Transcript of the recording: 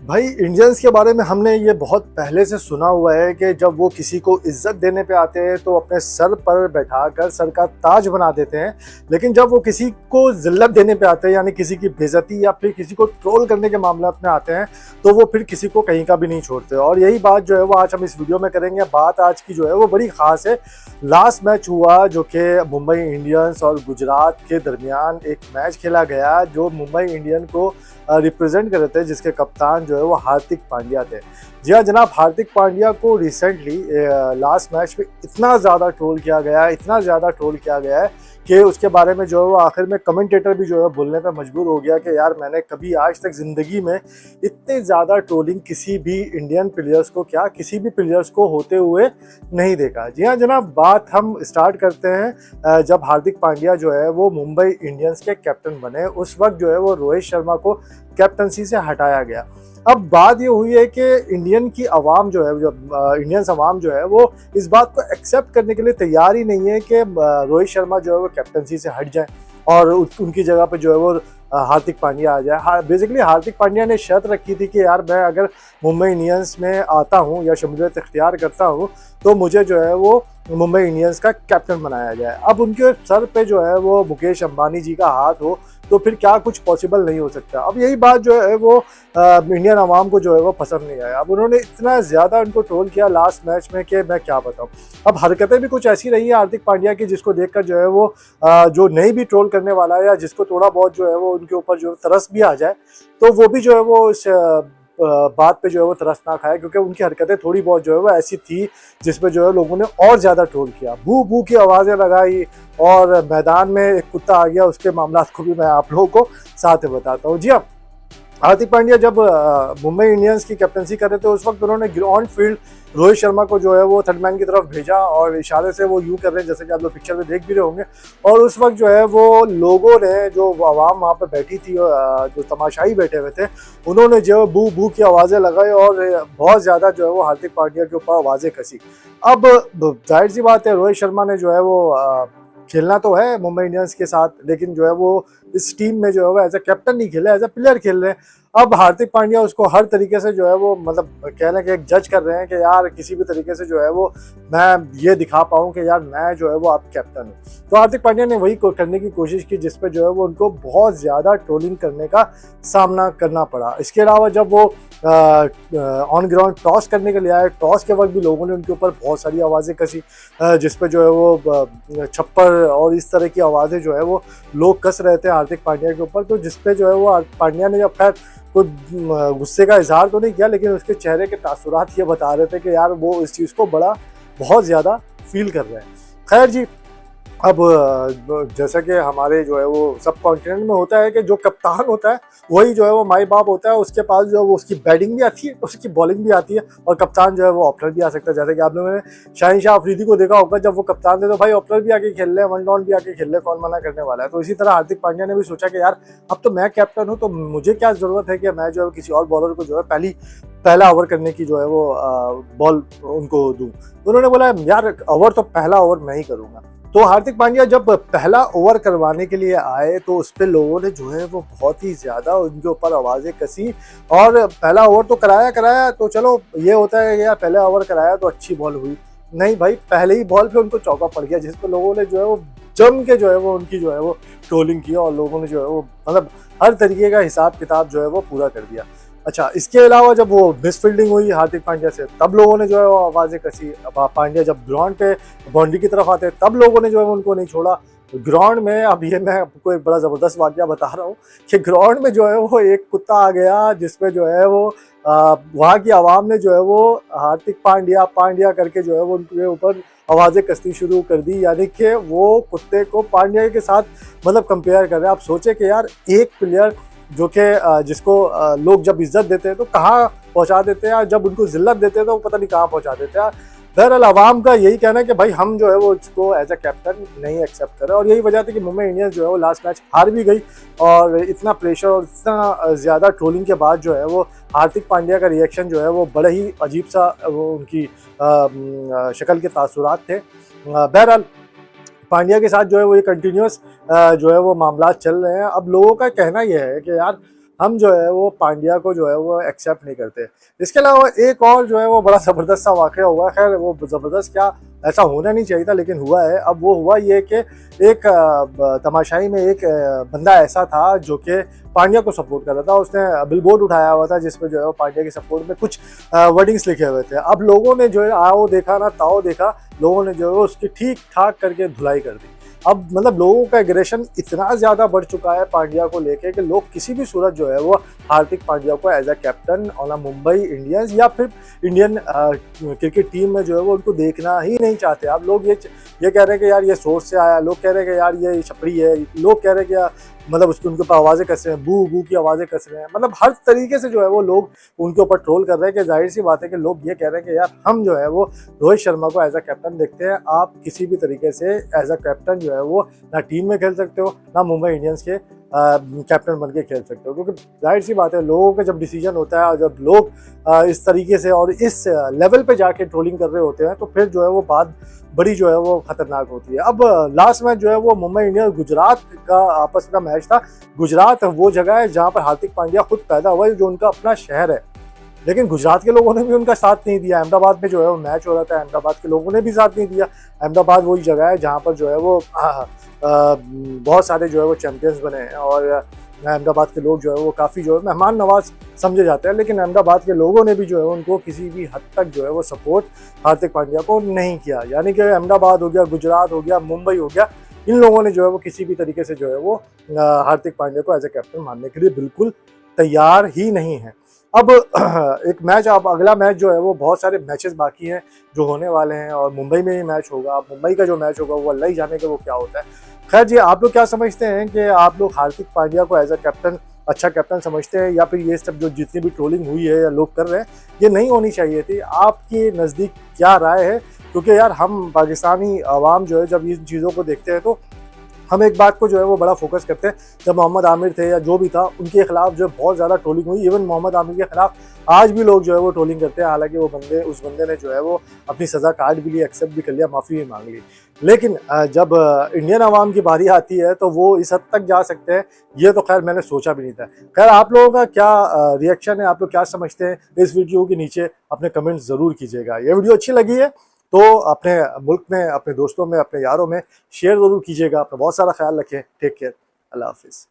भाई इंडियंस के बारे में हमने ये बहुत पहले से सुना हुआ है कि जब वो किसी को इज्जत देने पे आते हैं तो अपने सर पर बैठाकर सर का ताज बना देते हैं, लेकिन जब वो किसी को जिल्लत देने पे आते हैं यानी किसी की बेइज्जती या फिर किसी को ट्रोल करने के मामले में आते हैं तो वो फिर किसी को कहीं का भी नहीं छोड़ते। और यही बात जो है वो आज हम इस वीडियो में करेंगे। बात आज की जो है वो बड़ी ख़ास है। लास्ट मैच हुआ जो कि मुंबई इंडियंस और गुजरात के दरमियान एक मैच खेला गया जो मुंबई इंडियन को रिप्रेजेंट कर रहे थे, जिसके कप्तान जो है वो हार्दिक पांड्या थे। जी हाँ जनाब, हार्दिक पांड्या को रिसेंटली लास्ट मैच में इतना ज़्यादा ट्रोल किया गया है, इतना ज़्यादा ट्रोल किया गया है कि उसके बारे में जो है वो आखिर में कमेंटेटर भी जो है बोलने पे मजबूर हो गया कि यार मैंने कभी आज तक ज़िंदगी में इतनी ज़्यादा ट्रोलिंग किसी भी इंडियन प्लेयर्स को, क्या किसी भी प्लेयर्स को होते हुए नहीं देखा। जी हाँ जनाब, बात हम स्टार्ट करते हैं जब हार्दिक पांड्या जो है वो मुंबई इंडियंस के कैप्टन बने। उस वक्त जो है वो रोहित शर्मा को कैप्टनसी से हटाया गया। अब बात ये हुई है कि इंडियन की आवाम जो है, जो इंडियंस आवाम जो है वो इस बात को एक्सेप्ट करने के लिए तैयार ही नहीं है कि रोहित शर्मा जो है वो कैप्टनसी से हट जाए और उनकी जगह पे जो है वो हार्दिक पांड्या आ जाए। बेसिकली हार्दिक पांड्या ने शर्त रखी थी कि यार मैं अगर मुंबई इंडियंस में आता हूँ या शमूलियत इख्तियार करता हूँ तो मुझे जो है वो मुंबई इंडियंस का कैप्टन बनाया जाए। अब उनके सर पे जो है वो मुकेश अंबानी जी का हाथ हो तो फिर क्या कुछ पॉसिबल नहीं हो सकता। अब यही बात जो है वो इंडियन आवाम को जो है वो पसंद नहीं आया। अब उन्होंने इतना ज़्यादा उनको ट्रोल किया लास्ट मैच में कि मैं क्या बताऊं। अब हरकतें भी कुछ ऐसी रही है हार्दिक पांड्या की जिसको देखकर जो है वो जो नहीं भी ट्रोल करने वाला है या जिसको थोड़ा बहुत जो है वो उनके ऊपर जो तरस भी आ जाए तो वो भी जो है वो इस बात पे जो है वो तरस ना खाए, क्योंकि उनकी हरकतें थोड़ी बहुत जो है वो ऐसी थी जिसपे जो है लोगों ने और ज़्यादा ट्रोल किया, बू बू की आवाज़ें लगाई और मैदान में एक कुत्ता आ गया। उसके मामलात को भी मैं आप लोगों को साथ में बताता हूँ। जी हाँ, हार्दिक पांड्या जब मुंबई इंडियंस की कैप्टनसी कर रहे थे उस वक्त उन्होंने ऑन फील्ड रोहित शर्मा को जो है वो थर्ड मैन की तरफ भेजा और इशारे से वो यूं कर रहे हैं जैसे कि आप लोग पिक्चर में देख भी रहे होंगे। और उस वक्त जो है वो लोगों ने, जो आवाम वहाँ पर बैठी थी, जो तमाशाई बैठे हुए थे, उन्होंने जो है बू बू की आवाज़ें लगाई और बहुत ज़्यादा जो है वो हार्दिक पांड्या के ऊपर आवाज़ें कसी। अब जाहिर सी बात है रोहित शर्मा ने जो है वो खेलना तो है मुंबई इंडियंस के साथ, लेकिन जो है वो इस टीम में जो है वो एज ए कैप्टन नहीं खेले, एज ए प्लेयर खेल रहे हैं। अब हार्दिक पांड्या उसको हर तरीके से जो है वो मतलब कह लें कि एक जज कर रहे हैं कि यार किसी भी तरीके से जो है वो मैं ये दिखा पाऊँ कि यार मैं जो है वो आप कैप्टन हूँ। तो हार्दिक पांड्या ने वही करने की कोशिश की जिसपे जो है वो उनको बहुत ज़्यादा ट्रोलिंग करने का सामना करना पड़ा। इसके अलावा जब वो ऑन ग्राउंड टॉस करने के लिए आए, टॉस के वक्त भी लोगों ने उनके ऊपर बहुत सारी आवाज़ें कसी जिसपे जो है वो छप्पर और इस तरह की आवाज़ें जो है वो लोग कस रहे थे हार्दिक पांड्या के ऊपर। तो जिसपे जो है वो पांड्या ने जब खैर कोई गुस्से का इजहार तो नहीं किया, लेकिन उसके चेहरे के तासुरात ये बता रहे थे कि यार वो इस चीज़ को बहुत ज़्यादा फील कर रहे हैं। खैर जी, अब जैसा कि हमारे जो है वो सब कॉन्टिनेंट में होता है कि जो कप्तान होता है वही जो है वो माई बाप होता है। उसके पास जो है वो उसकी बैटिंग भी आती है, उसकी बॉलिंग भी आती है और कप्तान जो है वो ओपनर भी आ सकता है। जैसे कि आप लोगों ने शाहिन अफरीदी को देखा होगा, जब वो कप्तान थे तो भाई ओपनर भी आके खेल रहे हैं, वन डाउन भी आके खेल रहे, कौन मना करने वाला है। तो इसी तरह हार्दिक पांड्या ने भी सोचा कि यार अब तो मैं कैप्टन हूँ तो मुझे क्या ज़रूरत है कि मैं जो है किसी और बॉलर को जो है पहला ओवर करने की जो है वो बॉल उनको दूँ। तो उन्होंने बोला यार ओवर तो पहला ओवर मैं ही करूँगा। तो हार्दिक पांड्या जब पहला ओवर करवाने के लिए आए तो उस पर लोगों ने जो है वो बहुत ही ज़्यादा उनके ऊपर आवाज़ें कसी और पहला ओवर तो कराया तो चलो ये होता है कि यार पहला ओवर कराया तो अच्छी बॉल हुई। नहीं भाई, पहले ही बॉल पे उनको चौका पड़ गया जिस पर लोगों ने जो है वो जम के जो है वो उनकी जो है वो ट्रोलिंग की और लोगों ने जो है वो मतलब हर तरीके का हिसाब किताब जो है वो पूरा कर दिया। अच्छा, इसके अलावा जब वो मिस फील्डिंग हुई हार्दिक पांड्या से तब लोगों ने जो है वो आवाज़ें कसी। पांड्या जब ग्राउंड पे बाउंड्री की तरफ आते तब लोगों ने जो है उनको नहीं छोड़ा ग्राउंड में। अब ये मैं आपको एक बड़ा ज़बरदस्त वाक़या बता रहा हूँ कि ग्राउंड में जो है वो एक कुत्ता आ गया जिसपे जो है वो वहाँ की आवाम ने जो है वो हार्दिक पांड्या करके जो है वो उनके ऊपर आवाज़ें कसनी शुरू कर दी। यानी कि वो कुत्ते को पांड्या के साथ मतलब कंपेयर कर रहे हैं। आप सोचे कि यार एक प्लेयर जो कि जिसको लोग जब इज्जत देते हैं तो कहाँ पहुँचा देते हैं, जब उनको जिल्लत देते हैं तो पता नहीं कहाँ पहुँचा देते हैं। बहरहाल आवाम का यही कहना है कि भाई हम जो है वो इसको एज ए कैप्टन नहीं एक्सेप्ट करें और यही वजह थी कि मुंबई इंडियंस जो है वो लास्ट मैच हार भी गई। और इतना प्रेशर और इतना ज़्यादा ट्रोलिंग के बाद जो है वो हार्दिक पांड्या का रिएक्शन जो है वो बड़े ही अजीब सा वो उनकी शक्ल के तासुरात थे। बहरहाल पांड्या के साथ जो है वो ये कंटिन्यूस जो है वो मामला चल रहे हैं। अब लोगों का कहना यह है कि यार हम जो है वो पांड्या को जो है वो एक्सेप्ट नहीं करते। इसके अलावा एक और जो है वो बड़ा ज़बरदस्त सा वाक़या हुआ, खैर वो ज़बरदस्त क्या, ऐसा होना नहीं चाहिए था लेकिन हुआ है। अब वो हुआ ये कि एक तमाशाई में एक बंदा ऐसा था जो कि पांड्या को सपोर्ट कर रहा था। उसने बिलबोर्ड उठाया हुआ था जिसमें जो है वो पांड्या के सपोर्ट में कुछ वर्डिंग्स लिखे हुए थे। अब लोगों ने जो है आओ देखा ना ताओ देखा, लोगों ने जो है उसकी ठीक ठाक करके धुलाई कर दी। अब मतलब लोगों का एग्रेशन इतना ज़्यादा बढ़ चुका है पांड्या को लेके कि लोग किसी भी सूरत जो है वो हार्दिक पांड्या को as a captain on Mumbai Indians या फिर इंडियन क्रिकेट टीम में जो है वो उनको देखना ही नहीं चाहते। अब लोग ये कह रहे हैं कि यार ये सोर्स से आया, लोग कह रहे हैं कि यार ये छपरी है, लोग कह रहे हैं कि यार मतलब उसके उनके ऊपर आवाज़ें कस रहे हैं, बू बू की आवाज़ें कस रहे हैं। मतलब हर तरीके से जो है वो लोग उनके ऊपर ट्रोल कर रहे हैं कि जाहिर सी बात है कि लोग ये कह रहे हैं कि यार हम जो है वो रोहित शर्मा को एज अ कैप्टन देखते हैं। आप किसी भी तरीके से एज अ कैप्टन जो है वो ना टीम में खेल सकते हो ना मुंबई इंडियंस के कैप्टन बन के खेल सकते हो, क्योंकि जाहिर सी बात है लोगों का जब डिसीजन होता है और जब लोग इस तरीके से और इस लेवल पे जाके ट्रोलिंग कर रहे होते हैं तो फिर जो है वो बात बड़ी जो है वो खतरनाक होती है। अब लास्ट मैच जो है वो मुंबई इंडियंस गुजरात का आपस का मैच था। गुजरात वो जगह है जहाँ पर हार्दिक पांड्या खुद पैदा हुआ है, जो उनका अपना शहर है, लेकिन गुजरात के लोगों ने भी उनका साथ नहीं दिया। अहमदाबाद में जो है वो मैच हो रहा था, अहमदाबाद के लोगों ने भी साथ नहीं दिया। अहमदाबाद वही जगह है जहाँ पर जो है वो बहुत सारे जो है वो चैंपियंस बने हैं और अहमदाबाद के लोग जो है वो काफ़ी जो है मेहमान नवाज समझे जाते हैं, लेकिन अहमदाबाद के लोगों ने भी जो है उनको किसी भी हद तक जो है वो सपोर्ट हार्दिक पांड्या को नहीं किया। यानी कि अहमदाबाद हो गया, गुजरात हो गया, मुंबई हो गया, इन लोगों ने जो है वो किसी भी तरीके से जो है वो हार्दिक पांड्या को एज ए कैप्टन मानने के लिए बिल्कुल तैयार ही नहीं है। अब एक मैच, अब अगला मैच जो है वो बहुत सारे मैचेस बाकी हैं जो होने वाले हैं और मुंबई में ही मैच होगा। अब मुंबई का जो मैच होगा वो अल्लाह ही जाने के वो क्या होता है। खैर जी, आप लोग क्या समझते हैं कि आप लोग हार्दिक पांड्या को एज अ कैप्टन अच्छा कैप्टन समझते हैं या फिर ये सब जो जितनी भी ट्रोलिंग हुई है या लोग कर रहे हैं ये नहीं होनी चाहिए थी? आपके नज़दीक क्या राय है? क्योंकि यार हम पाकिस्तानी आवाम जो है जब इन चीज़ों को देखते हैं तो हम एक बात को जो है वो बड़ा फोकस करते हैं। जब मोहम्मद आमिर थे या जो भी था उनके खिलाफ जो बहुत ज़्यादा ट्रोलिंग हुई, इवन मोहम्मद आमिर के खिलाफ आज भी लोग जो है वो ट्रोलिंग करते हैं। हालांकि उस बंदे ने जो है वो अपनी सज़ा काट भी ली, एक्सेप्ट भी कर लिया, माफ़ी भी मांग ली। लेकिन जब इंडियन आवाम की बारी आती है तो वो इस हद तक जा सकते हैं, ये तो खैर मैंने सोचा भी नहीं था। खैर आप लोगों का क्या रिएक्शन है, आप लोग क्या समझते हैं, इस वीडियो के नीचे अपने कमेंट्स ज़रूर कीजिएगा। ये वीडियो अच्छी लगी है तो अपने मुल्क में, अपने दोस्तों में, अपने यारों में शेयर ज़रूर कीजिएगा। अपना बहुत सारा ख्याल रखें। टेक केयर, अल्लाह हाफिज़।